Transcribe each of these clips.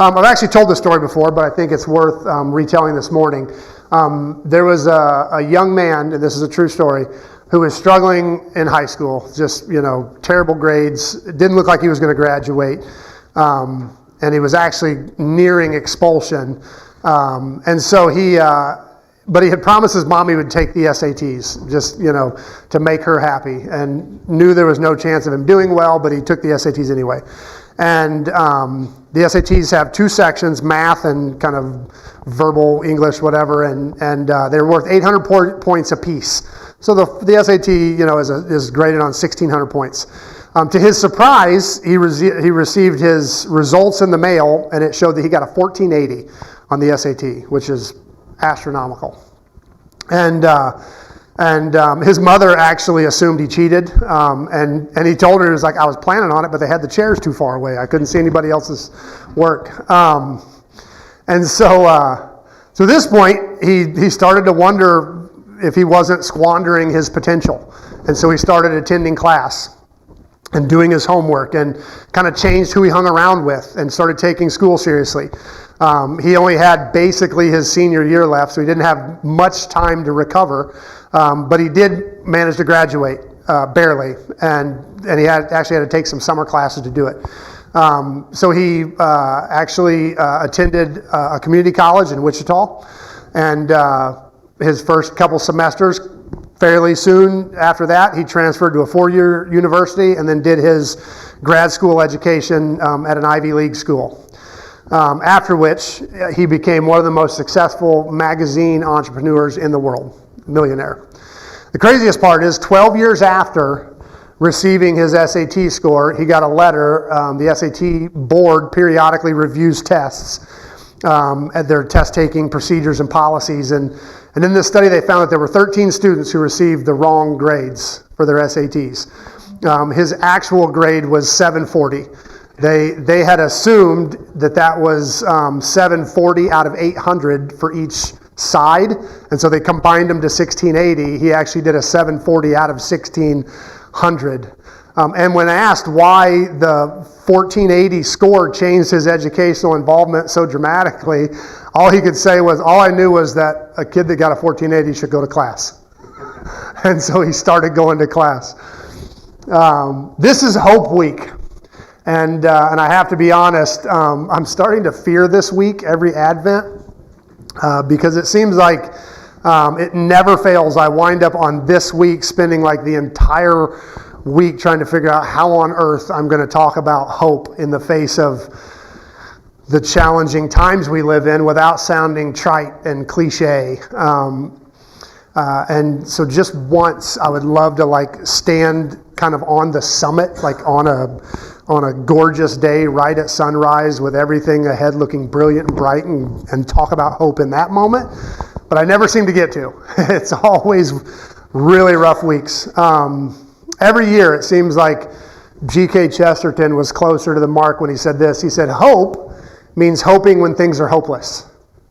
I've actually told this story before, but I think it's worth retelling this morning. There was a young man, and this is a true story, who was struggling in high school, just, terrible grades. It didn't look like he was going to graduate. And he was actually nearing expulsion. And so but he had promised his mom he would take the SATs, just, to make her happy, and knew there was no chance of him doing well, but he took the SATs anyway. And the SATs have two sections, math and kind of verbal English, whatever, and they're worth 800 points apiece. So the SAT, is graded on 1,600 points. To his surprise, he received his results in the mail, and it showed that he got a 1480 on the SAT, which is astronomical. And his mother actually assumed he cheated, and he told her, he was like, I was planning on it, but they had the chairs too far away. I couldn't see anybody else's work. And so at this point, he started to wonder if he wasn't squandering his potential. And so he started attending class and doing his homework, and kind of changed who he hung around with and started taking school seriously. He only had basically his senior year left, so he didn't have much time to recover, but he did manage to graduate, barely, and he actually had to take some summer classes to do it. So he actually attended a community college in Wichita, and his first couple semesters, fairly soon after that, he transferred to a 4-year university and then did his grad school education at an Ivy League school. After which, he became one of the most successful magazine entrepreneurs in the world, millionaire. The craziest part is 12 years after receiving his SAT score, he got a letter. The SAT board periodically reviews tests at their test-taking procedures and policies. And in this study, they found that there were 13 students who received the wrong grades for their SATs. His actual grade was 740. They had assumed that was 740 out of 800 for each side, and so they combined them to 1680. He actually did a 740 out of 1600. And when asked why the 1480 score changed his educational involvement so dramatically, all he could say was, all I knew was that a kid that got a 1480 should go to class. And so he started going to class. This is Hope Week. And I have to be honest, I'm starting to fear this week every Advent because it seems like it never fails. I wind up on this week spending like the entire week trying to figure out how on earth I'm going to talk about hope in the face of the challenging times we live in without sounding trite and cliche. And so just once I would love to stand kind of on the summit, on a gorgeous day right at sunrise with everything ahead looking brilliant and bright and talk about hope in that moment. But I never seem to get to. It's always really rough weeks. Every year it seems like G.K. Chesterton was closer to the mark when he said this. He said, hope means hoping when things are hopeless,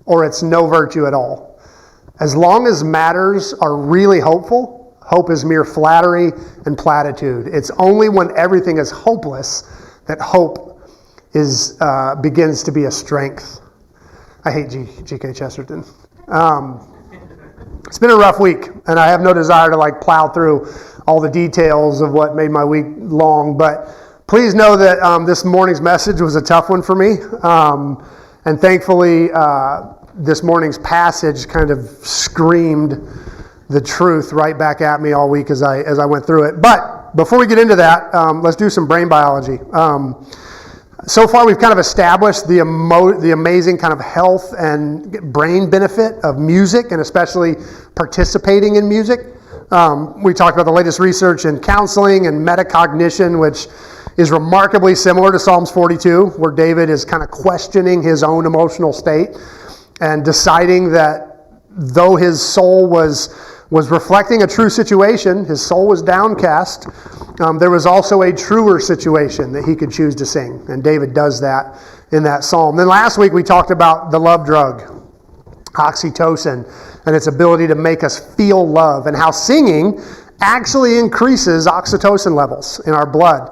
or it's no virtue at all. As long as matters are really hopeful, hope is mere flattery and platitude. It's only when everything is hopeless that hope begins to be a strength. I hate G.K. Chesterton. It's been a rough week, and I have no desire to plow through all the details of what made my week long, but please know that this morning's message was a tough one for me, and thankfully this morning's passage kind of screamed the truth right back at me all week as I went through it. But before we get into that, let's do some brain biology. So far, we've kind of established the amazing kind of health and brain benefit of music, and especially participating in music. We talked about the latest research in counseling and metacognition, which is remarkably similar to Psalms 42, where David is kind of questioning his own emotional state and deciding that though his soul was reflecting a true situation, his soul was downcast, there was also a truer situation that he could choose to sing. And David does that in that psalm. Then last week we talked about the love drug, oxytocin, and its ability to make us feel love, and how singing actually increases oxytocin levels in our blood,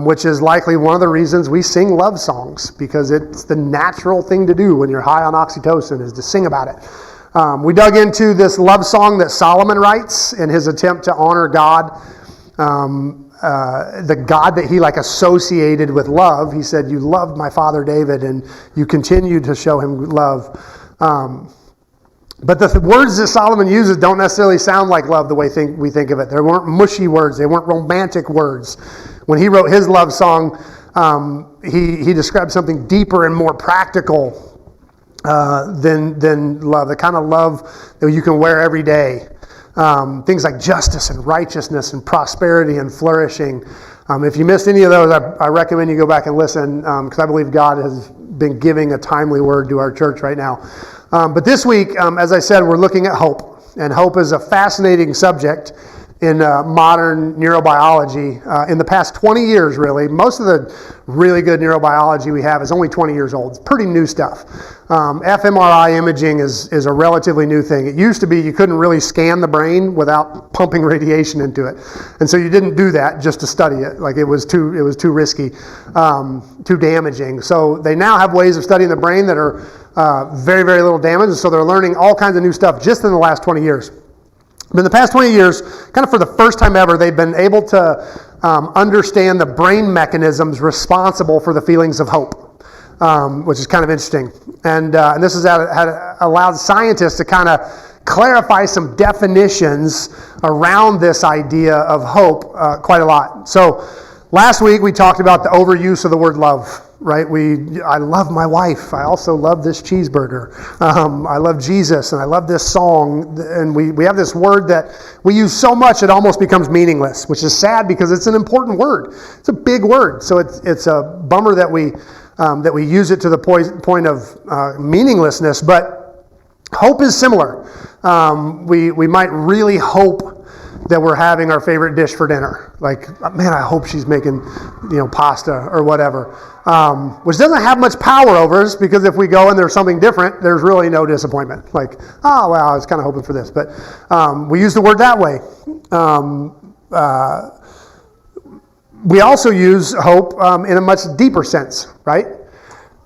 which is likely one of the reasons we sing love songs, because it's the natural thing to do when you're high on oxytocin is to sing about it. We dug into this love song that Solomon writes in his attempt to honor God, the God that he associated with love. He said, "You loved my father David, and you continued to show him love." But the words that Solomon uses don't necessarily sound like love the way we think of it. They weren't mushy words. They weren't romantic words. When he wrote his love song, he described something deeper and more practical than love, the kind of love that you can wear every day. Things like justice and righteousness and prosperity and flourishing. If you missed any of those, I recommend you go back and listen, because I believe God has been giving a timely word to our church right now. But this week, as I said, we're looking at hope. And hope is a fascinating subject in modern neurobiology. In the past 20 years, really, most of the really good neurobiology we have is only 20 years old. It's pretty new stuff. fMRI imaging is a relatively new thing. It used to be you couldn't really scan the brain without pumping radiation into it. And so you didn't do that just to study it. It was too risky, too damaging. So they now have ways of studying the brain that are very, very little damage. And so they're learning all kinds of new stuff just in the last 20 years. But in the past 20 years, kind of for the first time ever, they've been able to understand the brain mechanisms responsible for the feelings of hope, which is kind of interesting. And this has allowed scientists to kind of clarify some definitions around this idea of hope quite a lot. So last week we talked about the overuse of the word love. Right? I love my wife. I also love this cheeseburger. I love Jesus, and I love this song. And we have this word that we use so much it almost becomes meaningless, which is sad because it's an important word. It's a big word, so it's a bummer that we use it to the point of meaninglessness. But hope is similar. We might really hope that we're having our favorite dish for dinner. Man, I hope she's making, pasta or whatever. Which doesn't have much power over us, because if we go and there's something different, there's really no disappointment. I was kind of hoping for this. But we use the word that way. We also use hope in a much deeper sense, right?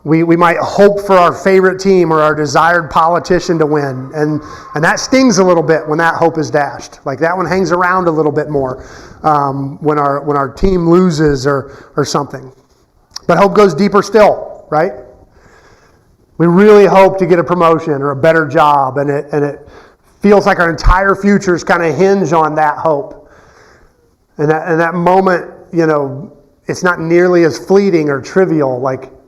We might hope for our favorite team or our desired politician to win. And that stings a little bit when that hope is dashed. That one hangs around a little bit more when our team loses or something. But hope goes deeper still, right? We really hope to get a promotion or a better job, and it feels like our entire futures kind of hinge on that hope. And that moment, it's not nearly as fleeting or trivial.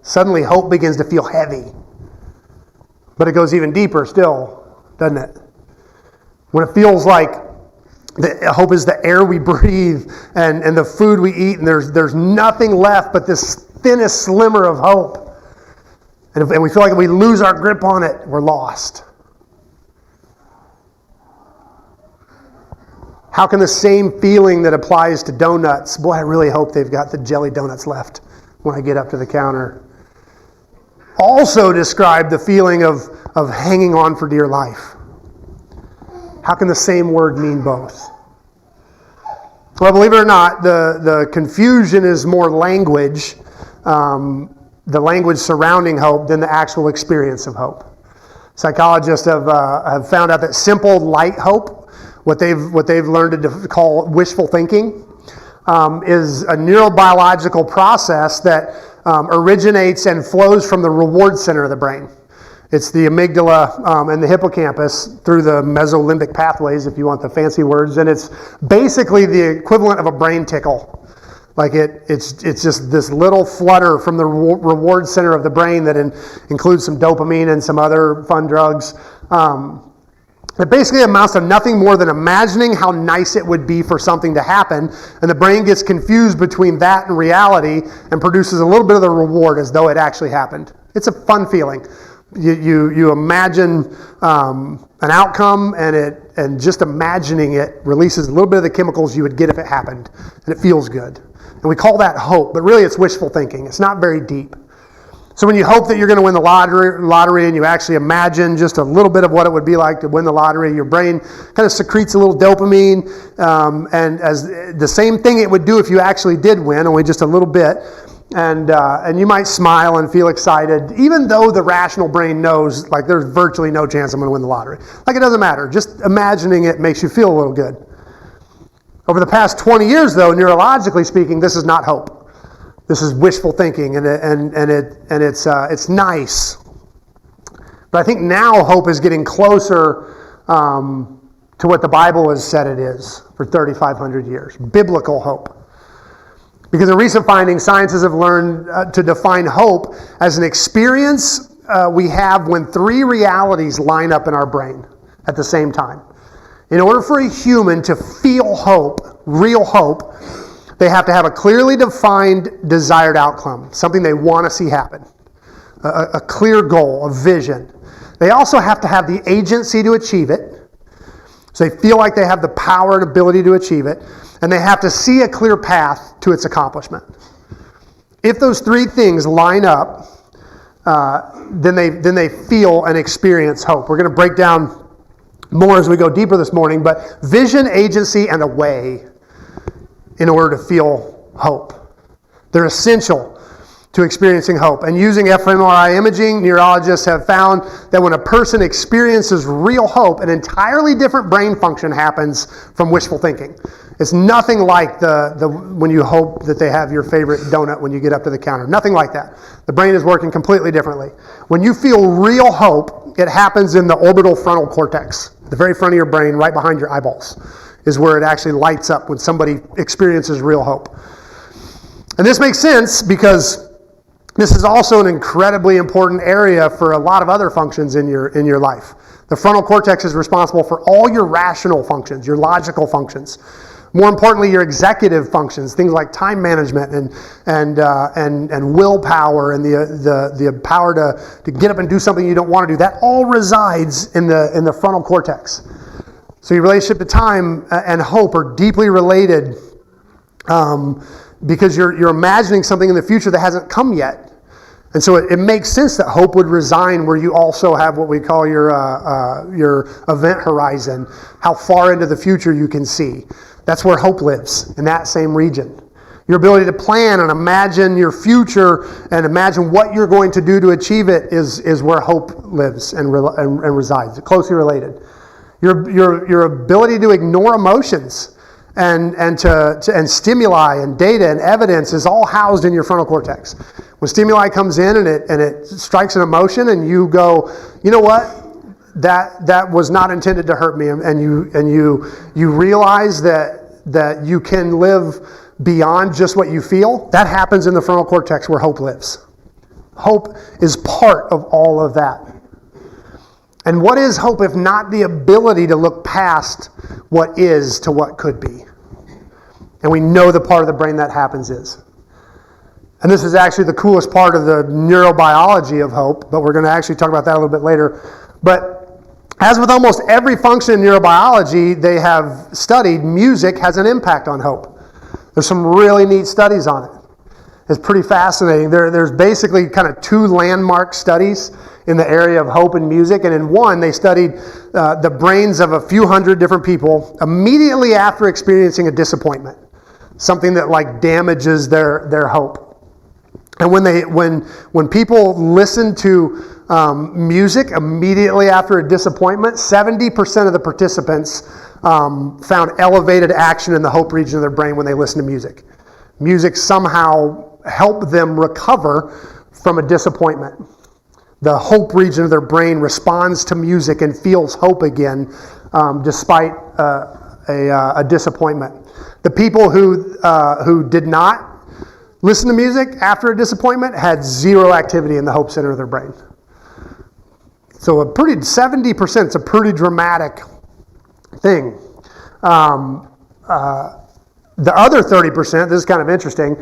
Suddenly hope begins to feel heavy. But it goes even deeper still, doesn't it? When it feels like hope is the air we breathe and the food we eat, and there's nothing left but this thinnest slimmer of hope. And we feel like if we lose our grip on it, we're lost. How can the same feeling that applies to donuts, boy, I really hope they've got the jelly donuts left when I get up to the counter, also describe the feeling of hanging on for dear life? How can the same word mean both? Well, believe it or not, the confusion is more language, the language surrounding hope, than the actual experience of hope. Psychologists have found out that simple, light hope, what they've learned to call wishful thinking, is a neurobiological process that originates and flows from the reward center of the brain. It's the amygdala and the hippocampus through the mesolimbic pathways, if you want the fancy words, and it's basically the equivalent of a brain tickle. It's just this little flutter from the reward center of the brain that includes some dopamine and some other fun drugs. It basically amounts to nothing more than imagining how nice it would be for something to happen, and the brain gets confused between that and reality and produces a little bit of the reward as though it actually happened. It's a fun feeling. You imagine an outcome, and just imagining it releases a little bit of the chemicals you would get if it happened, and it feels good. And we call that hope, but really it's wishful thinking. It's not very deep. So when you hope that you're going to win the lottery and you actually imagine just a little bit of what it would be like to win the lottery, your brain kind of secretes a little dopamine, and as the same thing it would do if you actually did win, only just a little bit. And you might smile and feel excited, even though the rational brain knows, like, there's virtually no chance I'm going to win the lottery. Like, it doesn't matter. Just imagining it makes you feel a little good. Over the past 20 years, though, neurologically speaking, this is not hope. This is wishful thinking, and it's nice. But I think now hope is getting closer to what the Bible has said it is for 3,500 years. Biblical hope. Because in recent findings, scientists have learned to define hope as an experience we have when three realities line up in our brain at the same time. In order for a human to feel hope, real hope, they have to have a clearly defined desired outcome, something they want to see happen, a clear goal, a vision. They also have to have the agency to achieve it, so they feel like they have the power and ability to achieve it, and they have to see a clear path to its accomplishment. If those three things line up, then they feel and experience hope. We're going to break down more as we go deeper this morning, but vision, agency, and a way in order to feel hope. They're essential to experiencing hope. And using fMRI imaging, neurologists have found that when a person experiences real hope, an entirely different brain function happens from wishful thinking. It's nothing like when you hope that they have your favorite donut when you get up to the counter. Nothing like that. The brain is working completely differently. When you feel real hope, it happens in the orbital frontal cortex, the very front of your brain, right behind your eyeballs, is where it actually lights up when somebody experiences real hope. And this makes sense because this is also an incredibly important area for a lot of other functions in your life. The frontal cortex is responsible for all your rational functions, your logical functions. More importantly, your executive functions, things like time management and willpower and the power to get up and do something you don't want to do. That all resides in the frontal cortex. So your relationship to time and hope are deeply related because you're imagining something in the future that hasn't come yet. And so it makes sense that hope would reside where you also have what we call your event horizon, how far into the future you can see. That's where hope lives, in that same region. Your ability to plan and imagine your future and imagine what you're going to do to achieve it is where hope lives and resides. It's closely related. Your ability to ignore emotions and stimuli and data and evidence is all housed in your frontal cortex. When stimuli comes in and it strikes an emotion and you go, you know what? That was not intended to hurt me, and you realize that you can live beyond just what you feel. That happens in the frontal cortex where hope lives. Hope is part of all of that. And what is hope if not the ability to look past what is to what could be? And we know the part of the brain that happens is. And this is actually the coolest part of the neurobiology of hope, but we're going to actually talk about that a little bit later. But as with almost every function in neurobiology they have studied, music has an impact on hope. There's some really neat studies on it. It's pretty fascinating. There's basically kind of two landmark studies in the area of hope and music. And in one, they studied the brains of a few hundred different people immediately after experiencing a disappointment, something that like damages their hope. And when people listen to music immediately after a disappointment, 70% of the participants found elevated action in the hope region of their brain when they listen to music. Music somehow helped them recover from a disappointment. The hope region of their brain responds to music and feels hope again, despite a disappointment. The people who did not listen to music after a disappointment had zero activity in the hope center of their brain. So 70%, it's a pretty dramatic thing. The other 30%, this is kind of interesting,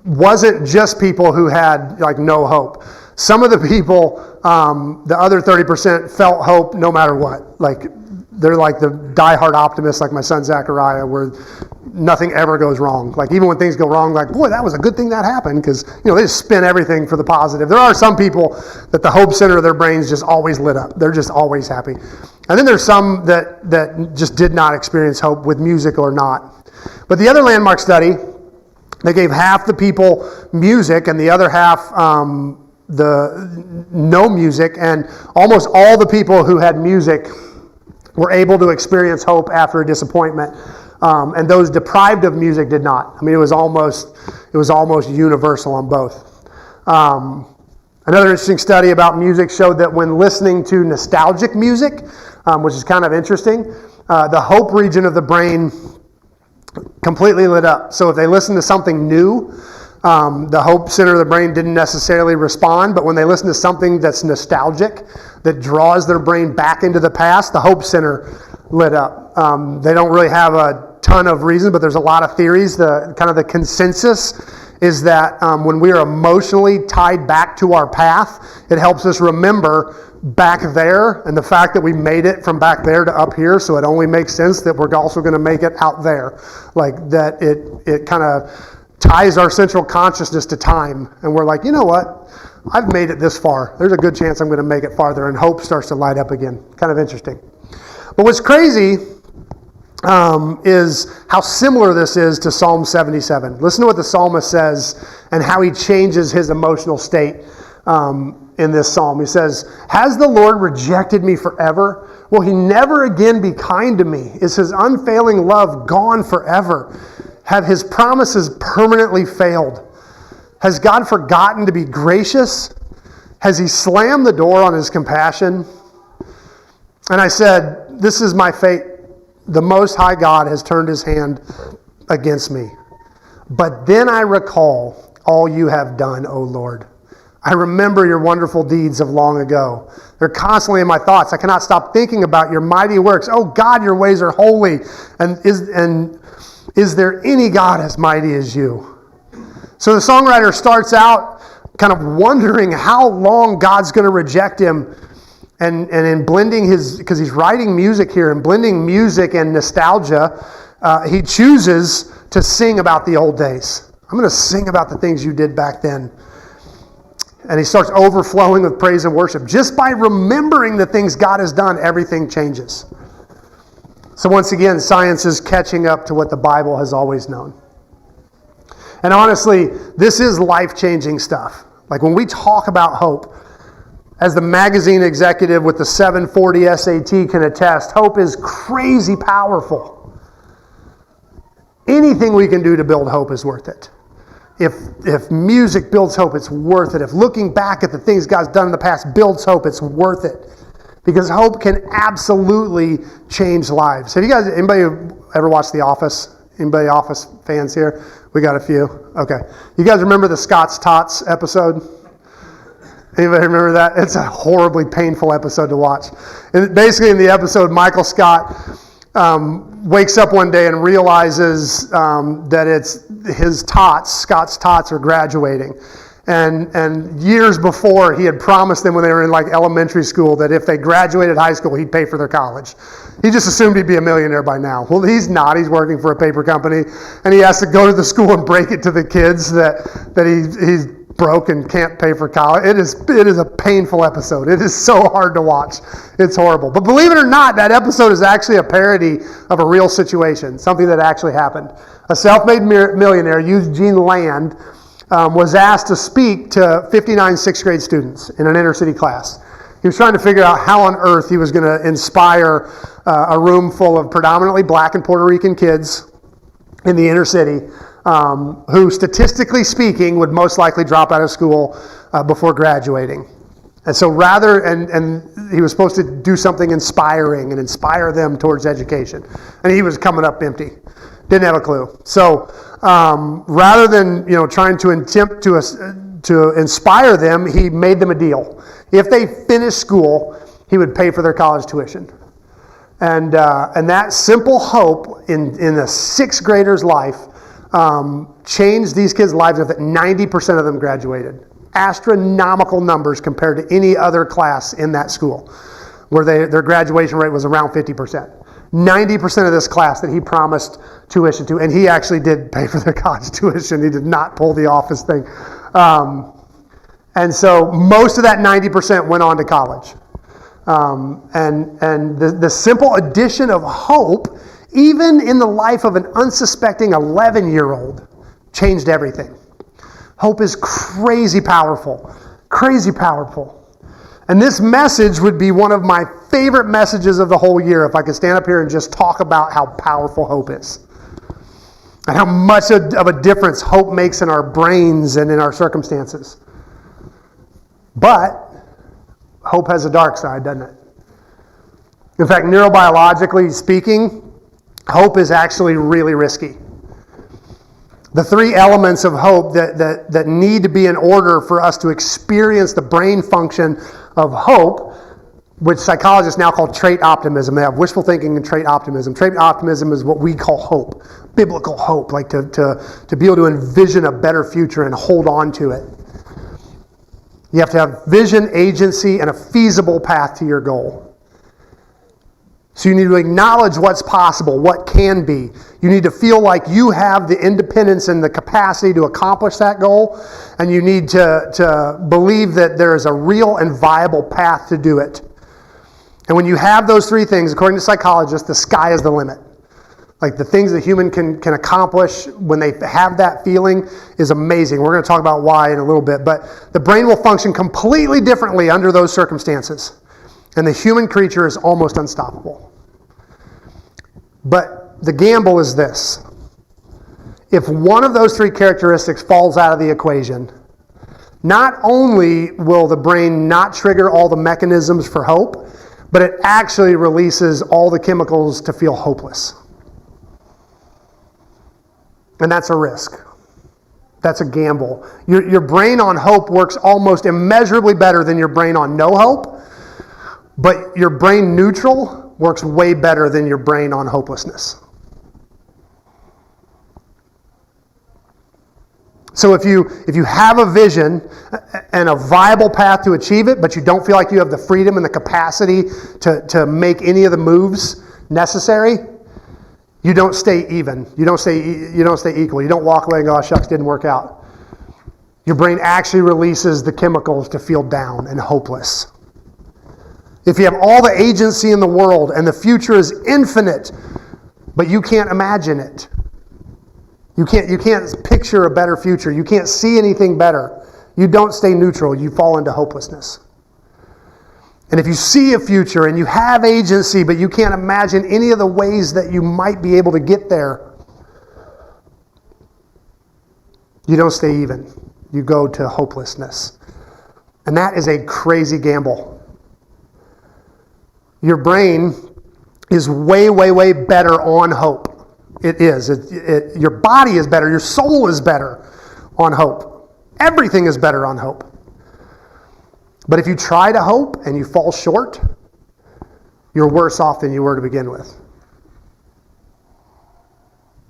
wasn't just people who had like no hope. Some of the people, the other 30% felt hope no matter what. Like they're like the diehard optimists, like my son Zachariah, where nothing ever goes wrong. Like even when things go wrong, like, boy, that was a good thing that happened, because they just spin everything for the positive. There are some people that the hope center of their brains just always lit up. They're just always happy. And then there's some that just did not experience hope with music or not. But the other landmark study, they gave half the people music and the other half the no music, and almost all the people who had music were able to experience hope after a disappointment. And those deprived of music did not. I mean, it was almost universal on both. Another interesting study about music showed that when listening to nostalgic music, which is kind of interesting, the hope region of the brain completely lit up. So if they listened to something new, the hope center of the brain didn't necessarily respond, but when they listen to something that's nostalgic, that draws their brain back into the past, the hope center lit up. They don't really have a ton of reasons, but there's a lot of theories. The consensus is that when we are emotionally tied back to our path, it helps us remember back there and the fact that we made it from back there to up here, so it only makes sense that we're also going to make it out there. Like that it kind of ties our central consciousness to time, and we're like, you know what? I've made it this far. There's a good chance I'm going to make it farther, and hope starts to light up again. Kind of interesting. But what's crazy is how similar this is to Psalm 77. Listen to what the psalmist says and how he changes his emotional state in this psalm. He says, "Has the Lord rejected me forever? Will he never again be kind to me? Is his unfailing love gone forever? Have his promises permanently failed? Has God forgotten to be gracious? Has he slammed the door on his compassion?" And I said, "This is my fate. The Most High God has turned his hand against me. But then I recall all you have done, O Lord. I remember your wonderful deeds of long ago. They're constantly in my thoughts. I cannot stop thinking about your mighty works. Oh God, your ways are holy. And is there any God as mighty as you?" So the songwriter starts out kind of wondering how long God's going to reject him. And in blending because he's writing music here, and blending music and nostalgia, he chooses to sing about the old days. I'm going to sing about the things you did back then. And he starts overflowing with praise and worship. Just by remembering the things God has done, everything changes. So once again, science is catching up to what the Bible has always known. And honestly, this is life-changing stuff. Like when we talk about hope, as the magazine executive with the 740 SAT can attest, hope is crazy powerful. Anything we can do to build hope is worth it. If music builds hope, it's worth it. If looking back at the things God's done in the past builds hope, it's worth it. Because hope can absolutely change lives. Have you guys, anybody ever watched The Office? Anybody Office fans here? We got a few. Okay. You guys remember the Scott's Tots episode? Anybody remember that? It's a horribly painful episode to watch. And basically in the episode, Michael Scott wakes up one day and realizes that it's his tots, Scott's tots, are graduating. And years before, he had promised them when they were in like elementary school that if they graduated high school, he'd pay for their college. He just assumed he'd be a millionaire by now. Well, he's not. He's working for a paper company, and he has to go to the school and break it to the kids that he's broke and can't pay for college. It is a painful episode. It is so hard to watch. It's horrible. But believe it or not, that episode is actually a parody of a real situation, something that actually happened. A self-made millionaire, Eugene Land, was asked to speak to 59 sixth grade students in an inner city class. He was trying to figure out how on earth he was going to inspire a room full of predominantly black and Puerto Rican kids in the inner city who, statistically speaking, would most likely drop out of school before graduating. And so and he was supposed to do something inspiring and inspire them towards education. And he was coming up empty. Didn't have a clue. So rather than trying to attempt to inspire them, he made them a deal. If they finished school, he would pay for their college tuition. And that simple hope in a sixth grader's life changed these kids' lives enough that 90% of them graduated. Astronomical numbers compared to any other class in that school. where their graduation rate was around 50%. 90% of this class that he promised tuition to, and he actually did pay for their college tuition. He did not pull the office thing. And so most of that 90% went on to college. And the simple addition of hope, even in the life of an unsuspecting 11-year-old, changed everything. Hope is crazy powerful. Crazy powerful. And this message would be one of my favorite messages of the whole year if I could stand up here and just talk about how powerful hope is. And how much of a difference hope makes in our brains and in our circumstances. But hope has a dark side, doesn't it? In fact, neurobiologically speaking, hope is actually really risky. The three elements of hope that need to be in order for us to experience the brain function of hope, which psychologists now call trait optimism. They have wishful thinking and trait optimism. Trait optimism is what we call hope, biblical hope, like to be able to envision a better future and hold on to it. You have to have vision, agency, and a feasible path to your goal. So you need to acknowledge what's possible, what can be. You need to feel like you have the independence and the capacity to accomplish that goal. And you need to believe that there is a real and viable path to do it. And when you have those three things, according to psychologists, the sky is the limit. Like the things the human can accomplish when they have that feeling is amazing. We're going to talk about why in a little bit. But the brain will function completely differently under those circumstances. And the human creature is almost unstoppable. But the gamble is this. If one of those three characteristics falls out of the equation, not only will the brain not trigger all the mechanisms for hope, but it actually releases all the chemicals to feel hopeless. And that's a risk. That's a gamble. Your brain on hope works almost immeasurably better than your brain on no hope. But your brain neutral works way better than your brain on hopelessness. So if you have a vision and a viable path to achieve it, but you don't feel like you have the freedom and the capacity to make any of the moves necessary, you don't stay even. You don't stay equal. You don't walk away and go, oh, shucks, didn't work out. Your brain actually releases the chemicals to feel down and hopeless. If you have all the agency in the world and the future is infinite, but you can't imagine it. You can't picture a better future. You can't see anything better. You don't stay neutral. You fall into hopelessness. And if you see a future and you have agency, but you can't imagine any of the ways that you might be able to get there, you don't stay even. You go to hopelessness. And that is a crazy gamble. Your brain is way, way, way better on hope. It is. Your body is better. Your soul is better on hope. Everything is better on hope. But if you try to hope and you fall short, you're worse off than you were to begin with.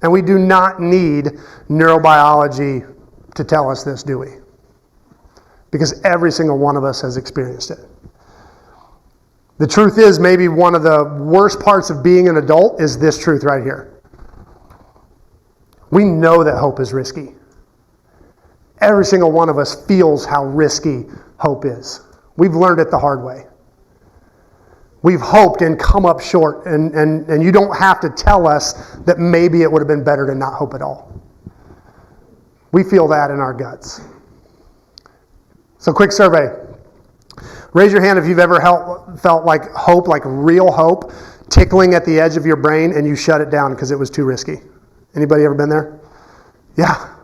And we do not need neurobiology to tell us this, do we? Because every single one of us has experienced it. The truth is, maybe one of the worst parts of being an adult is this truth right here. We know that hope is risky. Every single one of us feels how risky hope is. We've learned it the hard way. We've hoped and come up short, and you don't have to tell us that maybe it would have been better to not hope at all. We feel that in our guts. So quick survey. Raise your hand if you've ever felt like hope, like real hope, tickling at the edge of your brain and you shut it down because it was too risky. Anybody ever been there? Yeah.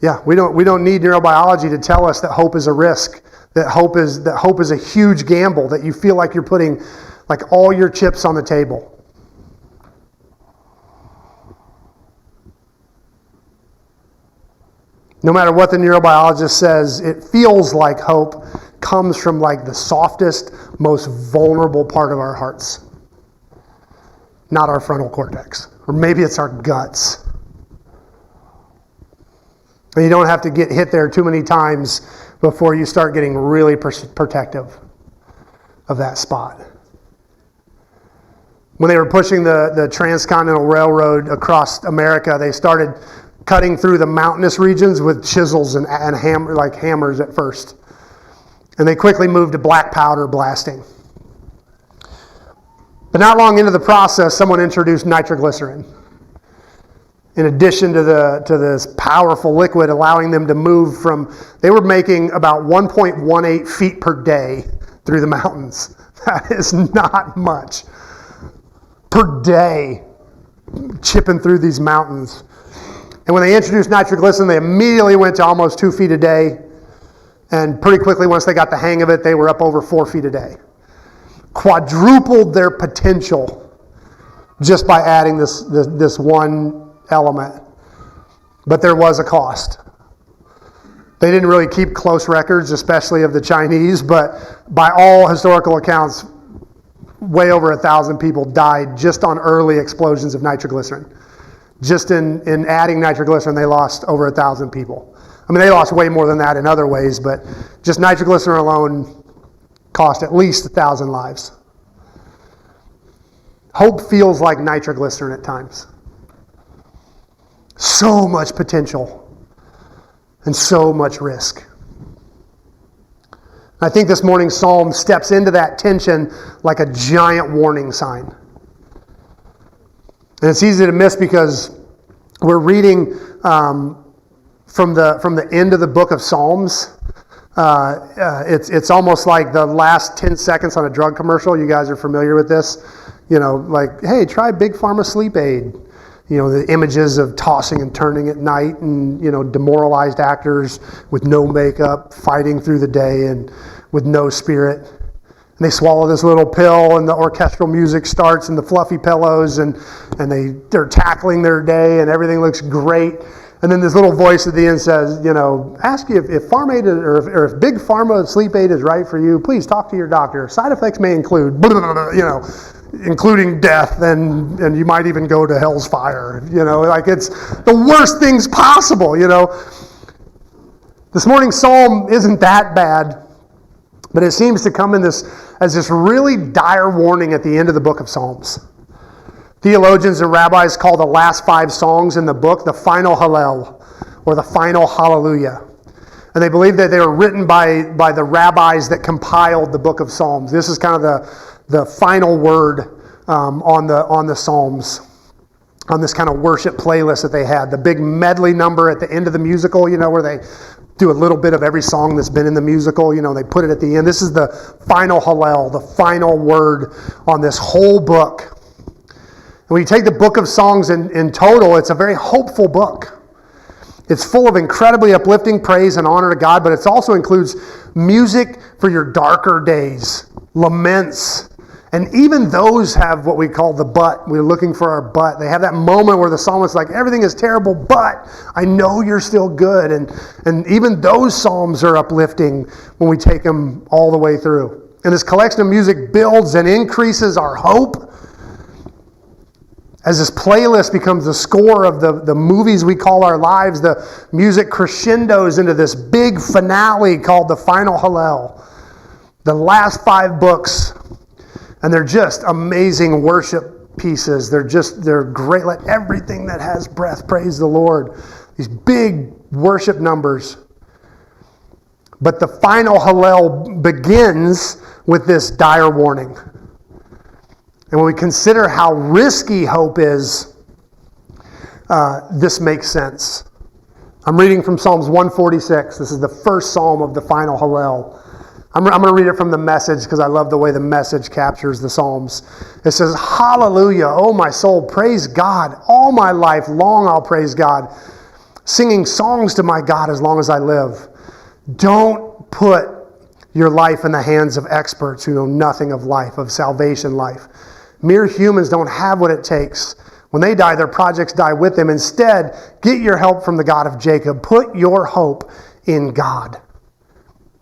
Yeah, we don't need neurobiology to tell us that hope is a risk, that hope is a huge gamble, that you feel like you're putting like all your chips on the table. No matter what the neurobiologist says, it feels like hope comes from like the softest, most vulnerable part of our hearts. Not our frontal cortex. Or maybe it's our guts. And you don't have to get hit there too many times before you start getting really protective. of that spot. When they were pushing the transcontinental railroad across America, they started cutting through the mountainous regions with chisels and hammers at first. And they quickly moved to black powder blasting. But not long into the process, someone introduced nitroglycerine. In addition to this powerful liquid, allowing them to move they were making about 1.18 feet per day through the mountains. That is not much. Per day, chipping through these mountains. And when they introduced nitroglycerin, they immediately went to almost 2 feet a day. And pretty quickly, once they got the hang of it, they were up over 4 feet a day. Quadrupled their potential just by adding this one element. But there was a cost. They didn't really keep close records, especially of the Chinese, but by all historical accounts, way over 1,000 people died just on early explosions of nitroglycerin. Just in adding nitroglycerin, they lost over 1,000 people. I mean, they lost way more than that in other ways, but just nitroglycerin alone cost at least 1,000 lives. Hope feels like nitroglycerin at times. So much potential and so much risk. I think this morning's psalm steps into that tension like a giant warning sign. And it's easy to miss because we're reading from the end of the book of Psalms. It's almost like the last 10 seconds on a drug commercial. You guys are familiar with this. You know, like, hey, try Big Pharma Sleep Aid. You know, the images of tossing and turning at night and, you know, demoralized actors with no makeup fighting through the day and with no spirit. And they swallow this little pill and the orchestral music starts and the fluffy pillows and they're tackling their day and everything looks great. And then this little voice at the end says, you know, ask you if Pharm Aid or if Big Pharma Sleep Aid is right for you, please talk to your doctor. Side effects may include, you know, including death, and you might even go to hell's fire. You know, like it's the worst things possible, you know. This morning's psalm isn't that bad, but it seems to come in as this really dire warning at the end of the book of Psalms. Theologians and rabbis call the last 5 songs in the book the final Hallel, or the final Hallelujah. And they believe that they were written by the rabbis that compiled the book of Psalms. This is kind of the final word on the Psalms, on this kind of worship playlist that they had. The big medley number at the end of the musical, you know, where they do a little bit of every song that's been in the musical, you know, they put it at the end. This is the final Hallel, the final word on this whole book. And when you take the book of songs in total, it's a very hopeful book. It's full of incredibly uplifting praise and honor to God, but it also includes music for your darker days, laments, and even those have what we call the but. We're looking for our but. They have that moment where the psalmist's like, everything is terrible, but I know you're still good. And even those psalms are uplifting when we take them all the way through. And this collection of music builds and increases our hope as this playlist becomes the score of the movies we call our lives. The music crescendos into this big finale called the final Hallel. The last 5 books. And they're just amazing worship pieces. They're great. Let everything that has breath praise the Lord. These big worship numbers. But the final Hallel begins with this dire warning. And when we consider how risky hope is, this makes sense. I'm reading from Psalms 146. This is the first psalm of the final Hallel. I'm going to read it from the Message because I love the way the Message captures the Psalms. It says, Hallelujah, O my soul, praise God. All my life long I'll praise God, singing songs to my God as long as I live. Don't put your life in the hands of experts who know nothing of life, of salvation life. Mere humans don't have what it takes. When they die, their projects die with them. Instead, get your help from the God of Jacob. Put your hope in God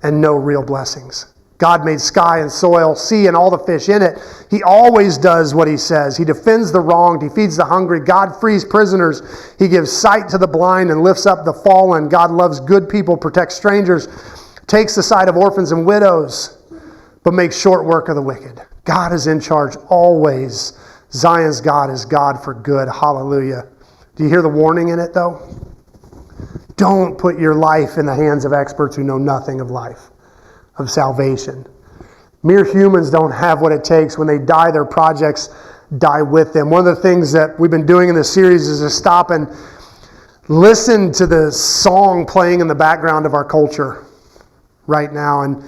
and know real blessings. God made sky and soil, sea and all the fish in it. He always does what he says. He defends the wronged. He feeds the hungry. God frees prisoners. He gives sight to the blind and lifts up the fallen. God loves good people, protects strangers, takes the side of orphans and widows. but make short work of the wicked. God is in charge always. Zion's God is God for good. Hallelujah. Do you hear the warning in it, though? Don't put your life in the hands of experts who know nothing of life, of salvation. Mere humans don't have what it takes. When they die, their projects die with them. One of the things that we've been doing in this series is to stop and listen to the song playing in the background of our culture right now. And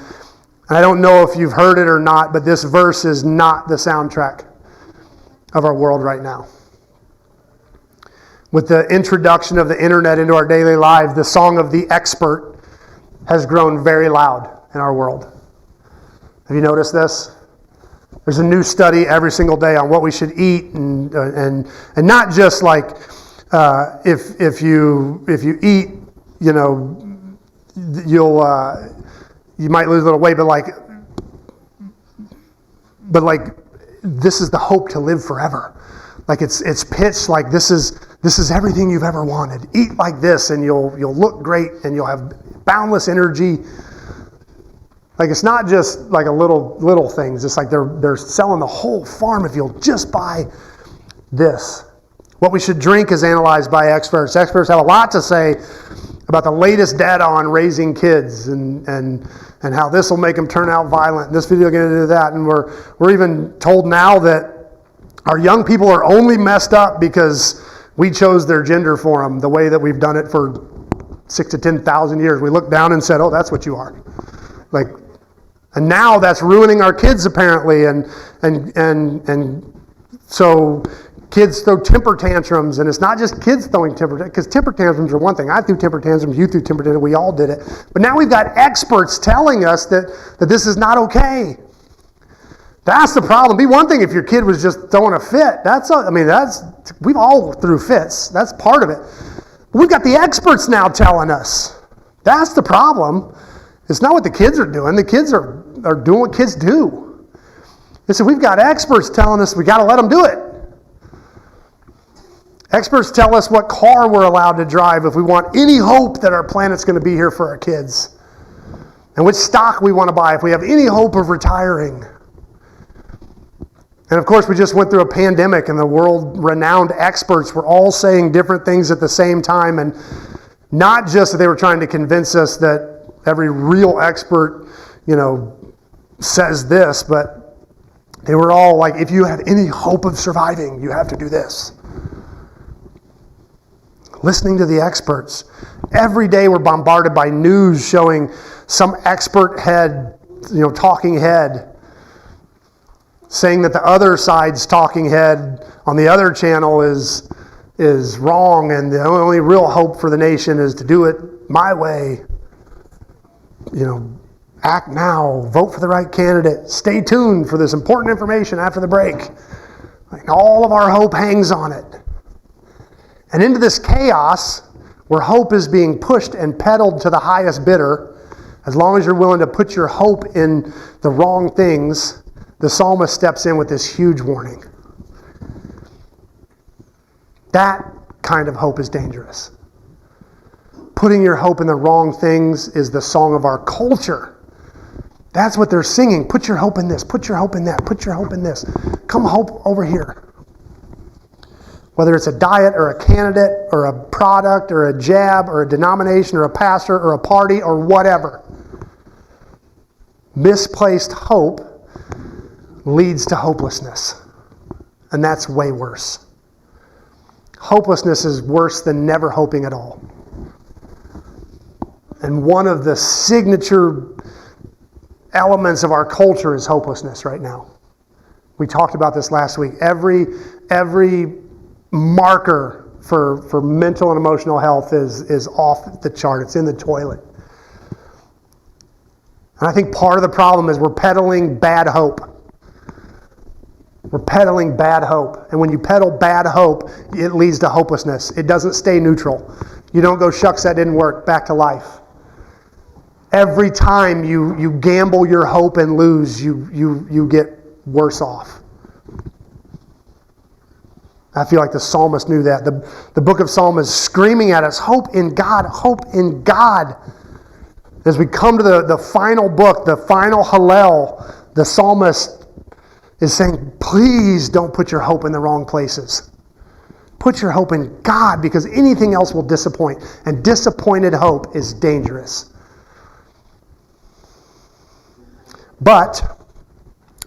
I don't know if you've heard it or not, but this verse is not the soundtrack of our world right now. With the introduction of the internet into our daily lives, the song of the expert has grown very loud in our world. Have you noticed this? There's a new study every single day on what we should eat, and not just like if you eat, you might lose a little weight, but like this is the hope to live forever. Like it's pitched like this is everything you've ever wanted. Eat like this, and you'll look great, and you'll have boundless energy. Like it's not just like a little things. It's like they're selling the whole farm if you'll just buy this. What we should drink is analyzed by experts. Experts have a lot to say about the latest data on raising kids and how this will make them turn out violent. And this video going to do that. And we're even told now that our young people are only messed up because we chose their gender for them the way that we've done it for 6,000 to 10,000 years. We looked down and said, "Oh, that's what you are." And now that's ruining our kids apparently, and so kids throw temper tantrums, and it's not just kids throwing temper tantrums, because temper tantrums are one thing. I threw temper tantrums, you threw temper tantrums, we all did it. But now we've got experts telling us that this is not okay. That's the problem. It'd be one thing if your kid was just throwing a fit. We've all threw fits. That's part of it. But we've got the experts now telling us. That's the problem. It's not what the kids are doing. The kids are doing what kids do. And so we've got experts telling us we got to let them do it. Experts tell us what car we're allowed to drive if we want any hope that our planet's going to be here for our kids. And which stock we want to buy if we have any hope of retiring. And of course, we just went through a pandemic, and the world-renowned experts were all saying different things at the same time. And not just that they were trying to convince us that every real expert, says this, but they were all like, if you have any hope of surviving, you have to do this. Listening to the experts. Every day we're bombarded by news showing some expert head, talking head, saying that the other side's talking head on the other channel is wrong, and the only real hope for the nation is to do it my way. Act now, vote for the right candidate, stay tuned for this important information after the break. Like all of our hope hangs on it. And into this chaos, where hope is being pushed and peddled to the highest bidder, as long as you're willing to put your hope in the wrong things, the psalmist steps in with this huge warning. That kind of hope is dangerous. Putting your hope in the wrong things is the song of our culture. That's what they're singing. Put your hope in this. Put your hope in that. Put your hope in this. Come hope over here. Whether it's a diet or a candidate or a product or a jab or a denomination or a pastor or a party or whatever. Misplaced hope leads to hopelessness. And that's way worse. Hopelessness is worse than never hoping at all. And one of the signature elements of our culture is hopelessness right now. We talked about this last week. Every marker for mental and emotional health is off the chart. It's in the toilet. And I think part of the problem is we're peddling bad hope. We're peddling bad hope. And when you peddle bad hope, it leads to hopelessness. It doesn't stay neutral. You don't go, shucks, that didn't work, back to life. Every time you gamble your hope and lose, you get worse off. I feel like the psalmist knew that. The book of Psalms is screaming at us, hope in God, hope in God. As we come to the final book, the final Hallel, The psalmist is saying, please don't put your hope in the wrong places. Put your hope in God, because anything else will disappoint. And disappointed hope is dangerous. But,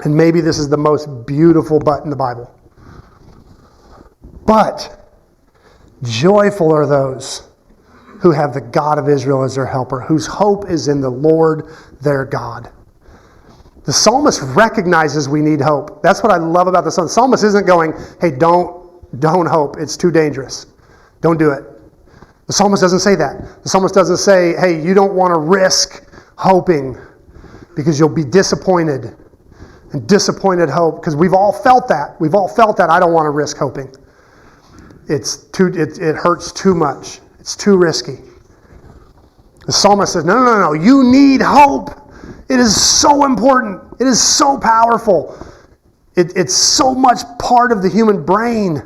and maybe this is the most beautiful but in the Bible, but joyful are those who have the God of Israel as their helper, whose hope is in the Lord their God. The psalmist recognizes we need hope. That's what I love about the psalmist. The psalmist isn't going, hey, don't hope. It's too dangerous. Don't do it. The psalmist doesn't say that. The psalmist doesn't say, hey, you don't want to risk hoping because you'll be disappointed. And disappointed hope, because we've all felt that. We've all felt that I don't want to risk hoping. It hurts too much. It's too risky. The psalmist says, no. You need hope. It is so important. It is so powerful. It's so much part of the human brain.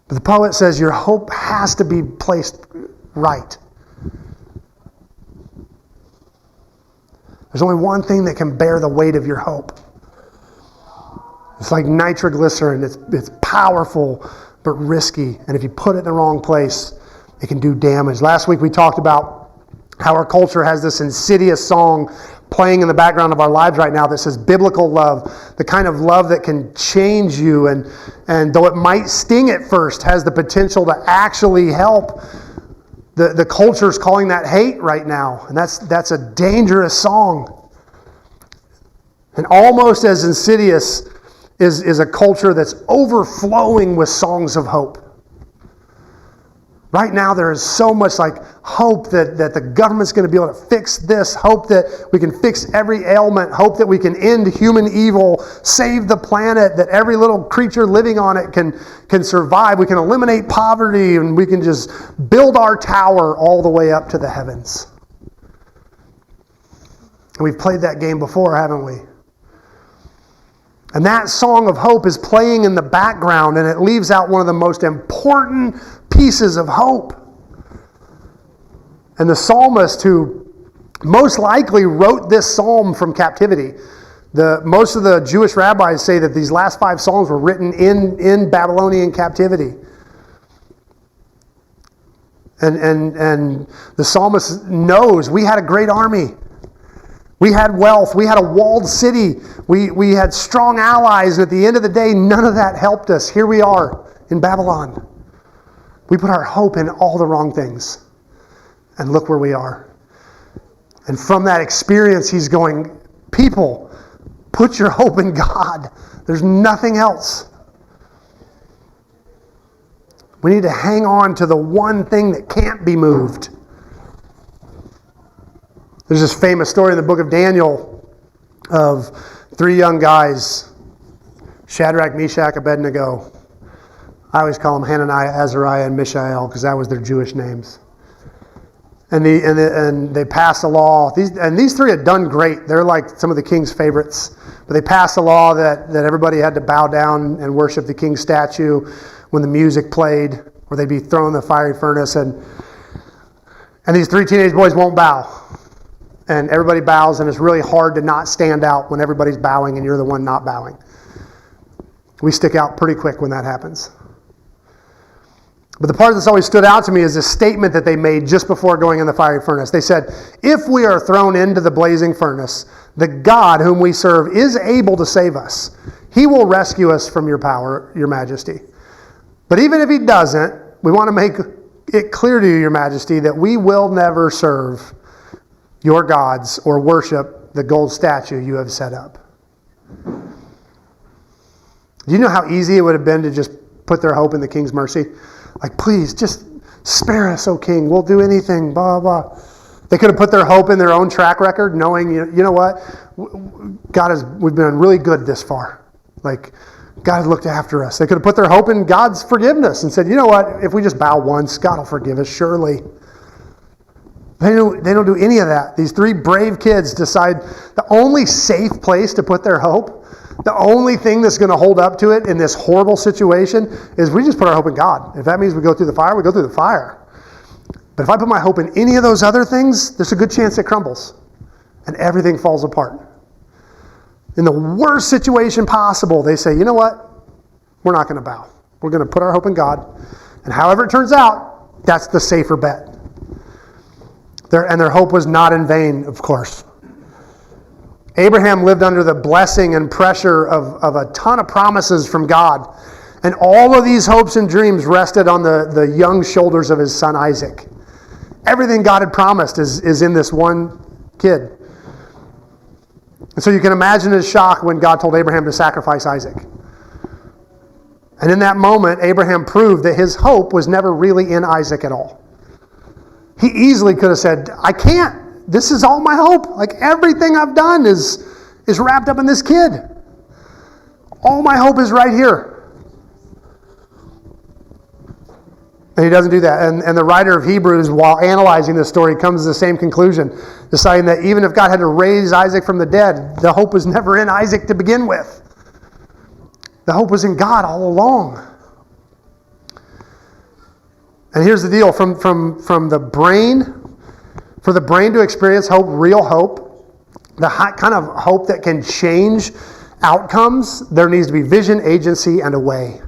But the poet says your hope has to be placed right. There's only one thing that can bear the weight of your hope. It's like nitroglycerine. It's powerful but risky. And if you put it in the wrong place, it can do damage. Last week we talked about how our culture has this insidious song playing in the background of our lives right now that says biblical love, the kind of love that can change you, and though it might sting at first, has the potential to actually help. The culture's calling that hate right now, and that's a dangerous song. And almost as insidious is a culture that's overflowing with songs of hope. Right now there is so much like hope that the government's going to be able to fix this, hope that we can fix every ailment, hope that we can end human evil, save the planet, that every little creature living on it can survive. We can eliminate poverty, and we can just build our tower all the way up to the heavens. And we've played that game before, haven't we? And that song of hope is playing in the background, and it leaves out one of the most important pieces of hope. And the psalmist, who most likely wrote this psalm from captivity, most of the Jewish rabbis say that these last 5 psalms were written in Babylonian captivity. And the psalmist knows we had a great army. We had wealth. We had a walled city. We had strong allies. And at the end of the day, none of that helped us. Here we are in Babylon. We put our hope in all the wrong things. And look where we are. And from that experience, he's going, people, put your hope in God. There's nothing else. We need to hang on to the one thing that can't be moved. There's this famous story in the book of Daniel of 3 young guys, Shadrach, Meshach, Abednego. I always call them Hananiah, Azariah, and Mishael because that was their Jewish names. And they passed a law. These 3 had done great. They're like some of the king's favorites. But they passed a law that everybody had to bow down and worship the king's statue when the music played, or they'd be thrown in the fiery furnace. And these 3 teenage boys won't bow. And everybody bows, and it's really hard to not stand out when everybody's bowing and you're the one not bowing. We stick out pretty quick when that happens. But the part that's always stood out to me is this statement that they made just before going in the fiery furnace. They said, if we are thrown into the blazing furnace, the God whom we serve is able to save us. He will rescue us from your power, your majesty. But even if he doesn't, we want to make it clear to you, your majesty, that we will never serve your gods or worship the gold statue you have set up. Do you know how easy it would have been to just put their hope in the king's mercy? Like, please, just spare us, O king. We'll do anything, blah, blah. They could have put their hope in their own track record, knowing, you know what? We've been really good this far. Like, God has looked after us. They could have put their hope in God's forgiveness and said, you know what? If we just bow once, God will forgive us, surely. They don't do any of that. These 3 brave kids decide the only safe place to put their hope, the only thing that's going to hold up to it in this horrible situation is we just put our hope in God. If that means we go through the fire, we go through the fire. But if I put my hope in any of those other things, there's a good chance it crumbles. and everything falls apart. In the worst situation possible, they say, you know what? We're not going to bow. We're going to put our hope in God. And however it turns out, that's the safer bet. Their hope was not in vain, of course. Abraham lived under the blessing and pressure of a ton of promises from God. And all of these hopes and dreams rested on the young shoulders of his son Isaac. Everything God had promised is in this one kid. And so you can imagine his shock when God told Abraham to sacrifice Isaac. And in that moment, Abraham proved that his hope was never really in Isaac at all. He easily could have said, I can't. This is all my hope. Like everything I've done is wrapped up in this kid. All my hope is right here. And he doesn't do that. And the writer of Hebrews, while analyzing this story, comes to the same conclusion, deciding that even if God had to raise Isaac from the dead, the hope was never in Isaac to begin with. The hope was in God all along. And here's the deal. From the brain, for the brain to experience hope, real hope, the kind of hope that can change outcomes, there needs to be vision, agency, and a way.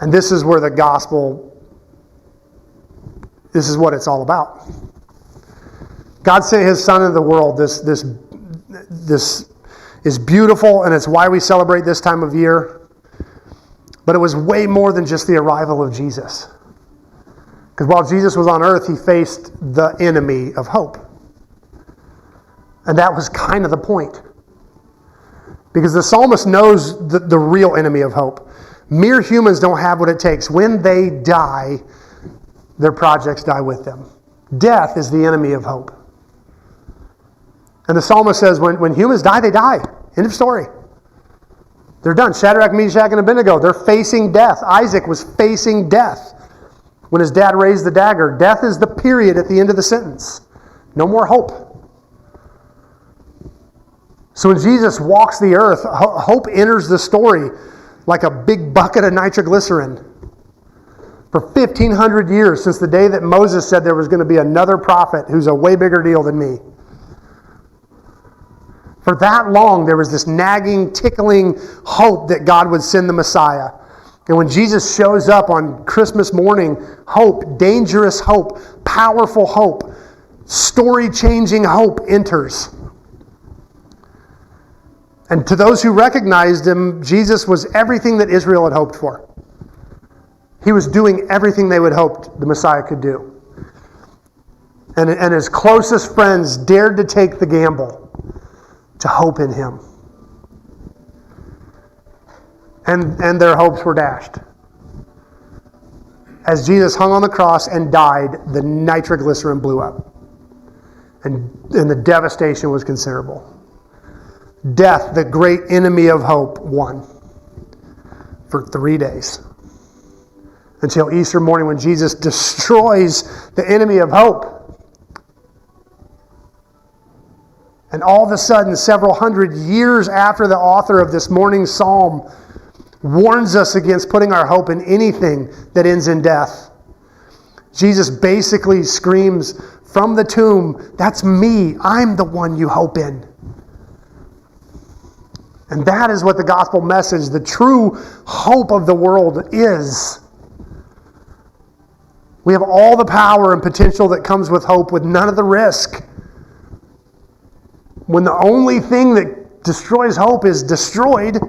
And this is where the gospel, this is what it's all about. God sent his son into the world. This is beautiful, and it's why we celebrate this time of year. But it was way more than just the arrival of Jesus. Because while Jesus was on earth, he faced the enemy of hope. And that was kind of the point. Because the psalmist knows the real enemy of hope. Mere humans don't have what it takes. When they die, their projects die with them. Death is the enemy of hope. And the psalmist says when humans die, they die. End of story. They're done. Shadrach, Meshach, and Abednego, they're facing death. Isaac was facing death when his dad raised the dagger. Death is the period at the end of the sentence. No more hope. So when Jesus walks the earth, hope enters the story like a big bucket of nitroglycerine. For 1,500 years, since the day that Moses said there was going to be another prophet who's a way bigger deal than me. For that long, there was this nagging, tickling hope that God would send the Messiah. And when Jesus shows up on Christmas morning, hope, dangerous hope, powerful hope, story-changing hope enters. And to those who recognized him, Jesus was everything that Israel had hoped for. He was doing everything they would hoped the Messiah could do. And his closest friends dared to take the gamble to hope in him. And their hopes were dashed. As Jesus hung on the cross and died, the nitroglycerine blew up. And the devastation was considerable. Death, the great enemy of hope, won for 3 days. Until Easter morning when Jesus destroys the enemy of hope. And all of a sudden, several hundred years after the author of this morning's psalm warns us against putting our hope in anything that ends in death, Jesus basically screams from the tomb, that's me, I'm the one you hope in. And that is what the gospel message, the true hope of the world is. We have all the power and potential that comes with hope with none of the risk. When the only thing that destroys hope is destroyed,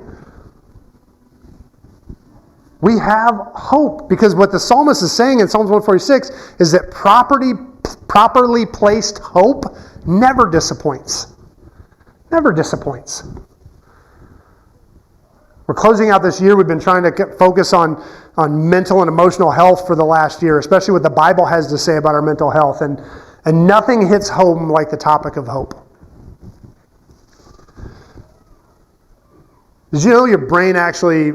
we have hope. Because what the psalmist is saying in Psalms 146 is that properly placed hope never disappoints. Never disappoints. We're closing out this year. We've been trying to focus on mental and emotional health for the last year, especially what the Bible has to say about our mental health. And nothing hits home like the topic of hope. Did you know your brain actually,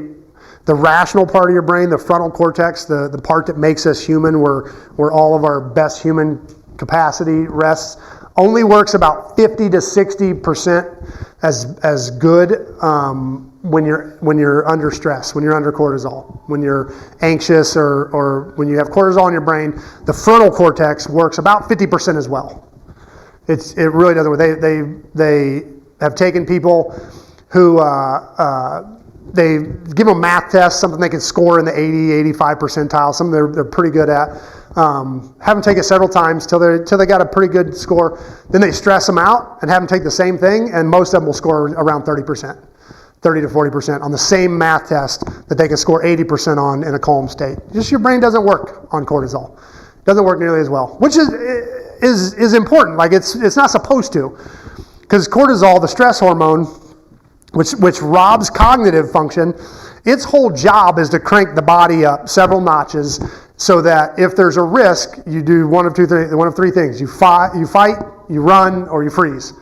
the rational part of your brain, the frontal cortex, the part that makes us human, where all of our best human capacity rests, only works about 50 to 60% as good when you're under stress, when you're under cortisol, when you're anxious or when you have cortisol in your brain. The frontal cortex works about 50% as well. It really doesn't work. They have taken people who they give them math tests, something they can score in the 80, 85 percentile, something they're pretty good at. Have them take it several times till they got a pretty good score. Then they stress them out and have them take the same thing, and most of them will score around 30%, 30 to 40% on the same math test that they can score 80% on in a calm state. Just your brain doesn't work on cortisol. It doesn't work nearly as well, which is important. Like it's not supposed to, because cortisol, the stress hormone, which robs cognitive function, its whole job is to crank the body up several notches so that if there's a risk, you do one of three things. You fight, you run, or you freeze.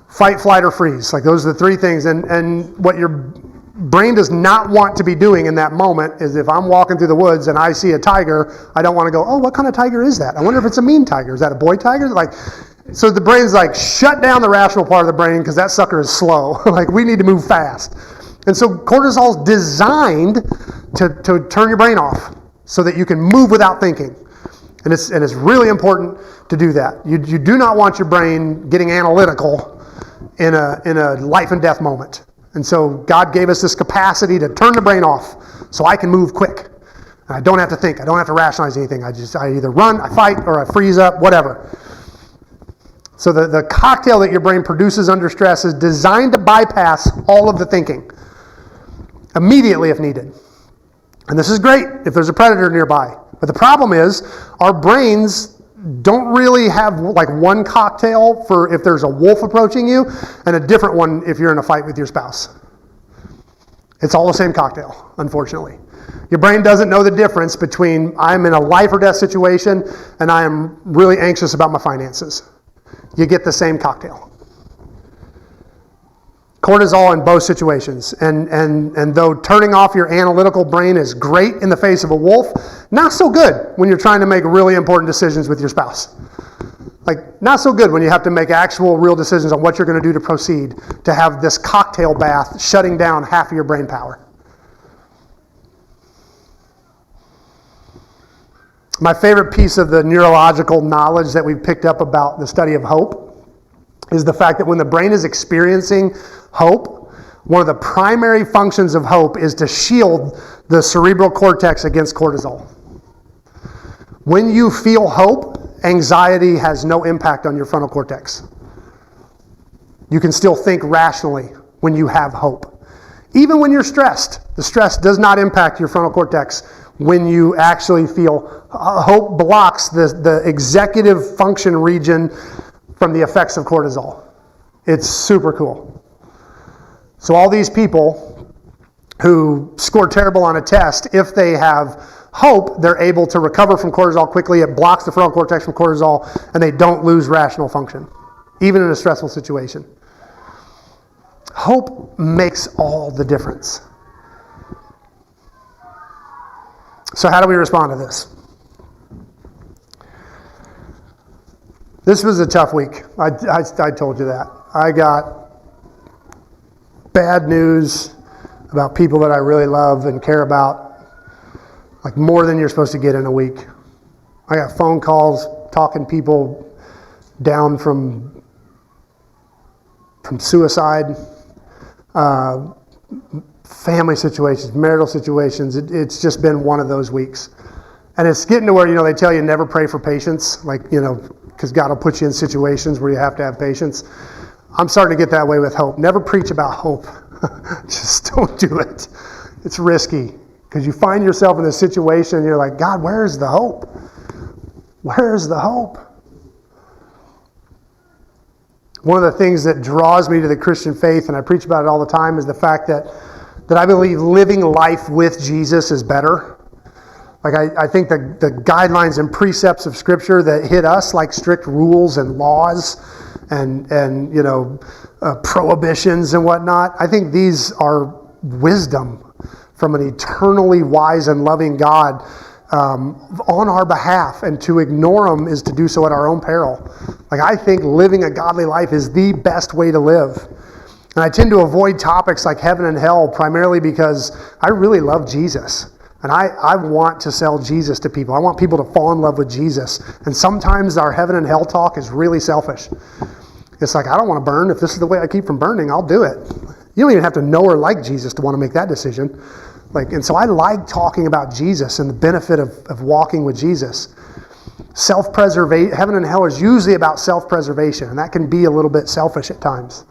Fight, flight, or freeze. Like those are the three things. And what your brain does not want to be doing in that moment is, if I'm walking through the woods and I see a tiger, I don't want to go, oh, what kind of tiger is that? I wonder if it's a mean tiger. Is that a boy tiger? So the brain's like, shut down the rational part of the brain because that sucker is slow. Like, we need to move fast. And so cortisol is designed to turn your brain off so that you can move without thinking. And it's really important to do that. You do not want your brain getting analytical in a life and death moment. And so God gave us this capacity to turn the brain off so I can move quick. I don't have to think. I don't have to rationalize anything. I either run, I fight, or I freeze up, whatever. So the cocktail that your brain produces under stress is designed to bypass all of the thinking immediately if needed. And this is great if there's a predator nearby. But the problem is our brains don't really have like one cocktail for if there's a wolf approaching you and a different one if you're in a fight with your spouse. It's all the same cocktail, unfortunately. Your brain doesn't know the difference between I'm in a life or death situation and I am really anxious about my finances. You get the same cocktail. Cortisol in both situations. And though turning off your analytical brain is great in the face of a wolf, not so good when you're trying to make really important decisions with your spouse. Like, not so good when you have to make actual real decisions on what you're going to do to proceed, to have this cocktail bath shutting down half of your brain power. My favorite piece of the neurological knowledge that we've picked up about the study of hope is the fact that when the brain is experiencing hope, one of the primary functions of hope is to shield the cerebral cortex against cortisol. When you feel hope, anxiety has no impact on your frontal cortex. You can still think rationally when you have hope. Even when you're stressed, the stress does not impact your frontal cortex when you actually feel. Hope blocks the executive function region from the effects of cortisol. It's super cool. So all these people who score terrible on a test, if they have hope, they're able to recover from cortisol quickly. It blocks the frontal cortex from cortisol, and they don't lose rational function, even in a stressful situation. Hope makes all the difference. So how do we respond to this? This was a tough week. I told you that. I got bad news about people that I really love and care about, like more than you're supposed to get in a week. I got phone calls talking people down from suicide, family situations, marital situations. It's just been one of those weeks. And it's getting to where, they tell you never pray for patience, because God will put you in situations where you have to have patience. I'm starting to get that way with hope. Never preach about hope. Just don't do it. It's risky, because you find yourself in a situation and you're like, God, where's the hope? Where's the hope? One of the things that draws me to the Christian faith, and I preach about it all the time, is the fact that I believe living life with Jesus is better. I think the guidelines and precepts of Scripture that hit us, like strict rules and laws and prohibitions and whatnot, I think these are wisdom from an eternally wise and loving God on our behalf, and to ignore them is to do so at our own peril. I think living a godly life is the best way to live. And I tend to avoid topics like heaven and hell primarily because I really love Jesus. And I want to sell Jesus to people. I want people to fall in love with Jesus. And sometimes our heaven and hell talk is really selfish. It's like, I don't want to burn. If this is the way I keep from burning, I'll do it. You don't even have to know or like Jesus to want to make that decision. And so I like talking about Jesus and the benefit of walking with Jesus. Self-preservation, heaven and hell is usually about self-preservation, and that can be a little bit selfish at times.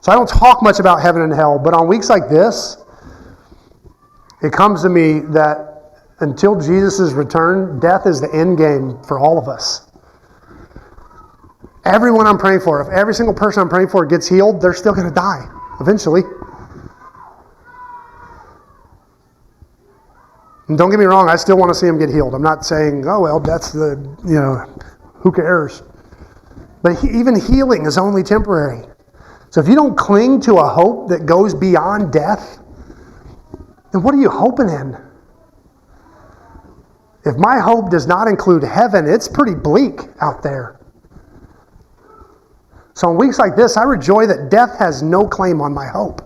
So I don't talk much about heaven and hell, but on weeks like this, it comes to me that until Jesus' return, death is the end game for all of us. Everyone I'm praying for, if every single person I'm praying for gets healed, they're still going to die eventually. And don't get me wrong, I still want to see them get healed. I'm not saying, oh, well, that's who cares? But even healing is only temporary. So if you don't cling to a hope that goes beyond death, then what are you hoping in? If my hope does not include heaven, it's pretty bleak out there. So in weeks like this, I rejoice that death has no claim on my hope.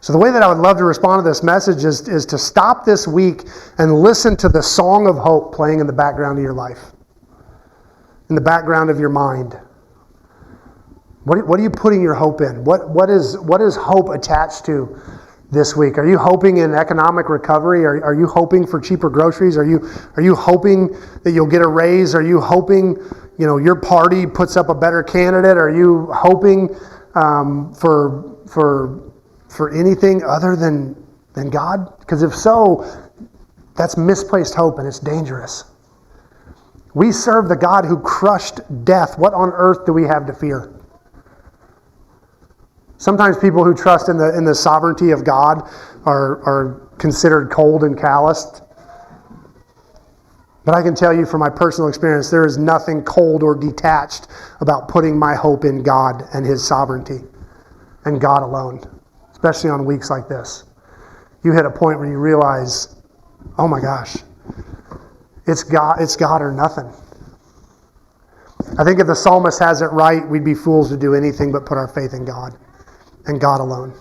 So the way that I would love to respond to this message is to stop this week and listen to the song of hope playing in the background of your life, in the background of your mind. What are you putting your hope in? What is hope attached to this week? Are you hoping in economic recovery? Are you hoping for cheaper groceries? Are you hoping that you'll get a raise? Are you hoping your party puts up a better candidate? Are you hoping for anything other than God? Because if so, that's misplaced hope and it's dangerous. We serve the God who crushed death. What on earth do we have to fear? Sometimes people who trust in the sovereignty of God are considered cold and calloused. But I can tell you from my personal experience, there is nothing cold or detached about putting my hope in God and His sovereignty and God alone, especially on weeks like this. You hit a point where you realize, oh my gosh, it's God or nothing. I think if the psalmist has it right, we'd be fools to do anything but put our faith in God and God alone.